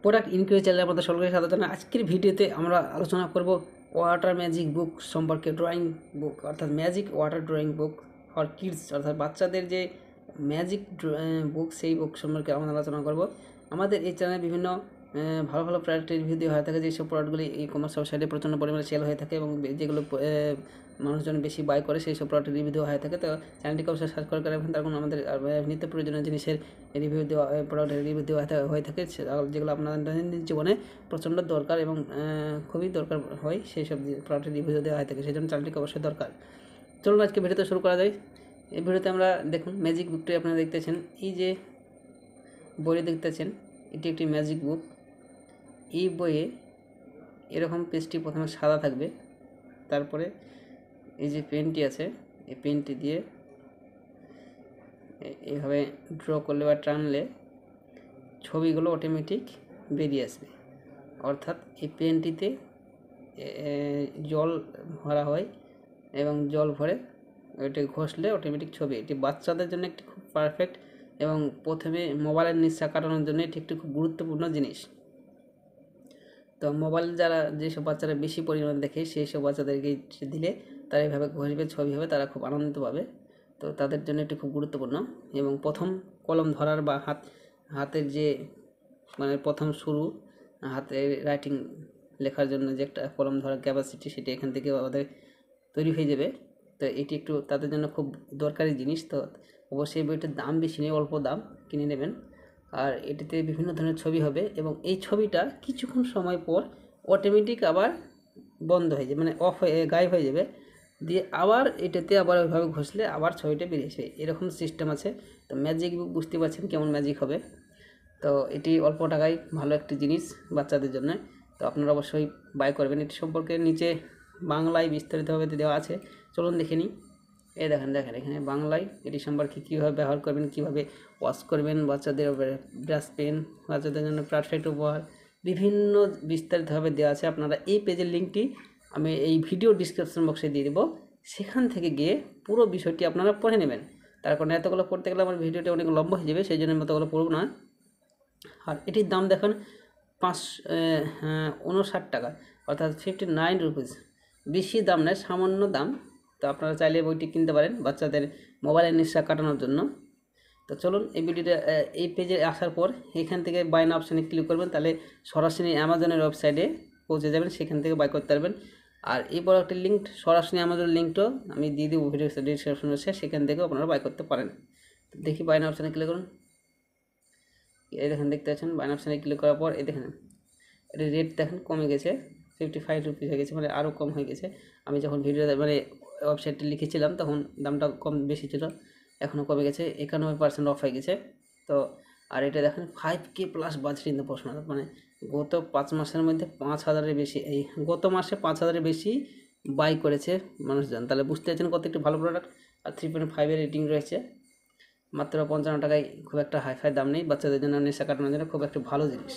Product inquiry চ্যানেলে আপনাদের সকলকে স্বাগত জানাই। আজকের ভিডিওতে আমরা আলোচনা করব ওয়াটার ম্যাজিক বুক সম্পর্কে। ড্রয়িং বুক অর্থাৎ magic water drawing book for kids অর্থাৎ বাচ্চাদের যে ম্যাজিক বুক সেই বুক সম্পর্কে আমরা আলোচনা করব। আমাদের এই চ্যানেলে বিভিন্ন ভালো ভালো প্রোডাক্টের রিভিউ দেওয়া হয়ে থাকে, যেসব প্রোডাক্টগুলি ই কমার্স ওয়েবসাইটে প্রচণ্ড পরিমাণে সেল হয়ে থাকে এবং যেগুলো মানুষজন বেশি বাই করে সেই সব প্রোডাক্টের রিভিউ দেওয়া হয়ে থাকে। তো চ্যানেলটিকে অবশ্যই সাবস্ক্রাইব করে রাখবেন, তার কারণ আমাদের নিত্য প্রয়োজনীয় জিনিসের রিভিউ দেওয়া প্রোডাক্টের রিভিউ দেওয়া হয়ে থাকে, যেগুলো আপনাদের দৈনন্দিন জীবনে প্রচণ্ড দরকার এবং খুবই দরকার হয়, সেই সব প্রোডাক্টের রিভিউ দেওয়া হয়ে থাকে। সেই জন্য চ্যানেলটিকে অবশ্যই দরকার। চলুন আজকে ভিডিওতে শুরু করা যায়। এই ভিডিওতে আমরা দেখুন ম্যাজিক বুকটি আপনারা দেখতেছেন, এই যে বই দেখতেছেন এটি একটি ম্যাজিক বুক। এই বইয়ে এরকম পেজটি প্রথমে সাদা থাকবে, তারপরে এই যে পেনটি আছে এই পেনটি দিয়ে এইভাবে ড্র করলে বা টানলে ছবিগুলো অটোমেটিক বেরিয়ে আসবে। অর্থাৎ এই পেনটিতে জল ভরা হয় এবং জল ভরে ওইটা ঘষলে অটোমেটিক ছবি। এটি বাচ্চাদের জন্য একটি খুব পারফেক্ট এবং প্রথমে মোবাইলের নেশা কাটানোর জন্য এটি একটি খুব গুরুত্বপূর্ণ জিনিস। তো মোবাইল যেসব বাচ্চারা বেশি পরিমাণে দেখে সেই সব বাচ্চাদেরকে দিলে তারা এইভাবে ঘষবে, ছবি হবে, তারা খুব আনন্দিত পাবে। তো তাদের জন্য এটি খুব গুরুত্বপূর্ণ। এবং প্রথম কলম ধরার বা হাতের যে প্রথম শুরু হাতে রাইটিং লেখার জন্য যে একটা কলম ধরার ক্যাপাসিটি, সেটি এখান থেকে আমাদের তৈরি হয়ে যাবে। তো এটি একটু তাদের জন্য খুব দরকারি জিনিস। তো অবশ্যই বইটার দাম বেশি নেই, অল্প দাম, কিনে নেবেন। আর এটিতে বিভিন্ন ধরনের ছবি হবে এবং এই ছবিটা কিছুক্ষণ সময় পর অটোমেটিক আবার বন্ধ হয়ে যাবে, অফ হয়ে গায়েব হয়ে যাবে, দিয়ে আবার এটাতে আবার ওইভাবে ঘষলে আবার ছবিটা বেরিয়ে আসবে। এরকম সিস্টেম আছে। তো ম্যাজিক বুক বুঝতে পারছেন কেমন ম্যাজিক হবে। তো এটি অল্প টাকায় ভালো একটি জিনিস বাচ্চাদের জন্য। তো আপনারা অবশ্যই বাই করবেন। এটি সম্পর্কে নিচে বাংলায় বিস্তারিতভাবে দেওয়া আছে, চলুন দেখে নিই। দেখেন এখানে বাংলায় এটি সম্পর্কে কীভাবে ব্যবহার করবেন, কীভাবে ওয়াশ করবেন, বাচ্চাদের ব্রাশ পেন, বাচ্চাদের জন্য পারফেক্ট উপহার, বিভিন্ন বিস্তারিতভাবে দেওয়া আছে। আপনারা এই পেজের লিঙ্কটি আমি এই ভিডিও ডিসক্রিপশন বক্সে দিয়ে দেবো, সেখান থেকে গিয়ে পুরো বিষয়টি আপনারা পড়ে নেবেন। তার কারণে এতগুলো পড়তে গেলে আমার ভিডিওটা অনেক লম্বা হয়ে যাবে, সেই জন্য এতগুলো পড়ব না। আর এটির দাম দেখেন 59 টাকা, অর্থাৎ 59 রুপিস। বেশি দাম নয়, সামান্য দাম। তো আপনারা চাইলে বইটি কিনতে পারেন বাচ্চাদের মোবাইলের নেশা কাটানোর জন্য। তো চলুন এই ভিডিওটা এই পেজে আসার পর এখান থেকে বাই নাও অপশানে ক্লিক করবেন, তাহলে সরাসরি অ্যামাজনের ওয়েবসাইটে পৌঁছে যাবেন, সেখান থেকে বাই করতে পারবেন। আর এই প্রোডাক্টের লিঙ্ক সরাসরি অ্যামাজন লিঙ্কটাও আমি দিয়ে দেবো ভিডিও ডিসক্রিপশনে, সেখান থেকেও আপনারা বাই করতে পারেন। দেখি বাই নাও অপশানে ক্লিক করুন। এই দেখেন দেখতে পাচ্ছেন বাই নাও অপশানে ক্লিক করার পর এই দেখেন এটা রেট দেখেন কমে গেছে, 55 রুপিস হয়ে গেছে, আরও কম হয়ে গেছে। আমি যখন ভিডিওতে ওয়েবসাইটটি লিখেছিলাম তখন দামটা বেশি ছিল, এখনও কমে গেছে, 91% অফ হয়ে গেছে। তো আর এটা দেখেন 5K plus budget in the post, গত 5 মাসের মধ্যে 5,000-এর বেশি, গত মাসে 5,000-এর বেশি বাই করেছে মানুষজন। তাহলে বুঝতে পারছেন কত একটি ভালো প্রোডাক্ট। আর 3.5-এর রেটিং রয়েছে, মাত্র 55 টাকায়, খুব একটা হাইফাই দাম নেই। বাচ্চাদের জন্য নেশা কাটানোর জন্য খুব একটা ভালো জিনিস।